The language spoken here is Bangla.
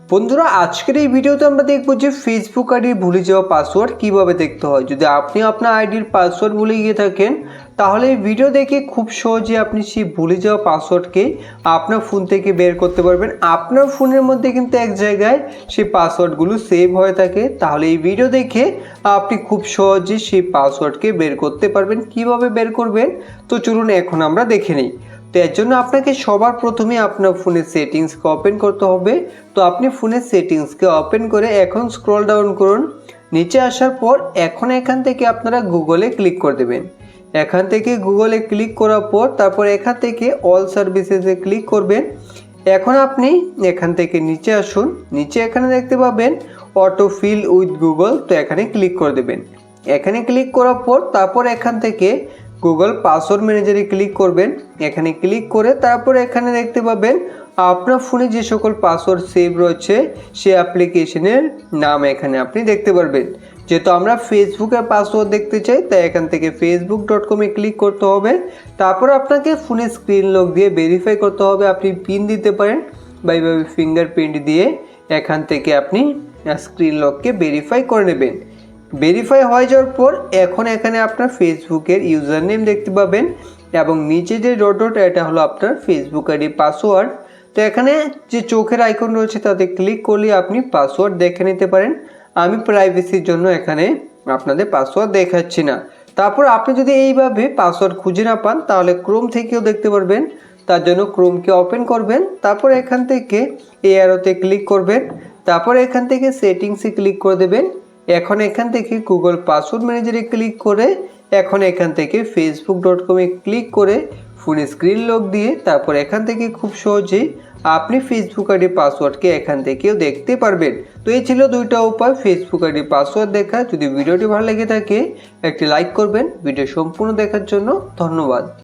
বন্ধুরা আজকের এই ভিডিওতে আমরা দেখব যে ফেসবুক আইডির ভুলে যাওয়া পাসওয়ার্ড কিভাবে দেখতে হয়। যদি আপনি আপনার আইডির পাসওয়ার্ড ভুলে গিয়ে থাকেন তাহলে এই ভিডিও দেখে খুব সহজে আপনি সেই ভুলে যাওয়া পাসওয়ার্ডকে আপনার ফোন থেকে বের করতে পারবেন। আপনার ফোনের মধ্যে কিন্তু এক জায়গায় সেই পাসওয়ার্ডগুলো সেভ হয়ে থাকে। তাহলে এই ভিডিও দেখে আপনি খুব সহজে সেই পাসওয়ার্ডকে বের করতে পারবেন। কিভাবে বের করবেন তো চলুন এখন আমরা দেখে নিই। তো এর জন্য আপনাকে সবার প্রথমে আপনার ফোনের সেটিংসকে ওপেন করতে হবে। তো আপনি ফোনের সেটিংসকে ওপেন করে এখন স্ক্রল ডাউন করুন। নিচে আসার পর এখন এখান থেকে আপনারা গুগলে ক্লিক করে দেবেন। এখান থেকে গুগলে ক্লিক করার পর তারপর এখান থেকে অল সার্ভিসেসে ক্লিক করবেন। এখন আপনি এখান থেকে নিচে আসুন। নিচে এখানে দেখতে পাবেন অটো ফিল উইথ গুগল, তো এখানে ক্লিক করে দেবেন। এখানে ক্লিক করার পর তারপর এখান থেকে গুগল পাসওয়ার্ড ম্যানেজারে ক্লিক করবেন। এখানে ক্লিক করে তারপর এখানে দেখতে পাবেন আপনার ফোনে যে সকল পাসওয়ার্ড সেভ রয়েছে সেই অ্যাপ্লিকেশনের নাম এখানে আপনি দেখতে পারবেন। যেহেতু আমরা ফেসবুকের পাসওয়ার্ড দেখতে চাই তাই এখান থেকে facebook.com এ ক্লিক করতে হবে। তারপর আপনাকে ফোনে স্ক্রিন লক দিয়ে ভেরিফাই করতে হবে। আপনি পিন দিতে পারেন বা এইভাবে ফিঙ্গারপ্রিন্ট দিয়ে এখান থেকে আপনি স্ক্রিন লককে ভেরিফাই করে নেবেন। ভেরিফাই হয়ে যাওয়ার পর এখন এখানে আপনার ফেসবুকের ইউজার নেম দেখতে পাবেন এবং নিচে যে ডট এটা হলো আপনার ফেসবুক আইডি পাসওয়ার্ড। তো এখানে যে চোখের আইকন রয়েছে তাতে ক্লিক করলে আপনি পাসওয়ার্ড দেখে নিতে পারেন। আমি প্রাইভেসির জন্য এখানে আপনাদের পাসওয়ার্ড দেখাচ্ছি না। তারপর আপনি যদি এইভাবে পাসওয়ার্ড খুঁজে না পান তাহলে ক্রোম থেকেও দেখতে পারবেন। তার জন্য ক্রোমকে ওপেন করবেন। তারপর এখান থেকে এই অ্যারোতে ক্লিক করবেন। তারপর এখান থেকে সেটিংসে ক্লিক করে দেবেন। এখন এখান থেকে গুগল পাসওয়ার্ড ম্যানেজারে ক্লিক করে এখন এখান থেকে facebook.com এ ক্লিক করে ফোনে স্ক্রিন লক দিয়ে তারপর এখান থেকে খুব সহজেই আপনি ফেসবুক আইডি পাসওয়ার্ডকে এখান থেকেও দেখতে পারবেন। তো এই ছিল দুইটা উপায় ফেসবুক আইডি পাসওয়ার্ড দেখা। যদি ভিডিওটি ভালো লেগে থাকে একটি লাইক করবেন। ভিডিও সম্পূর্ণ দেখার জন্য ধন্যবাদ।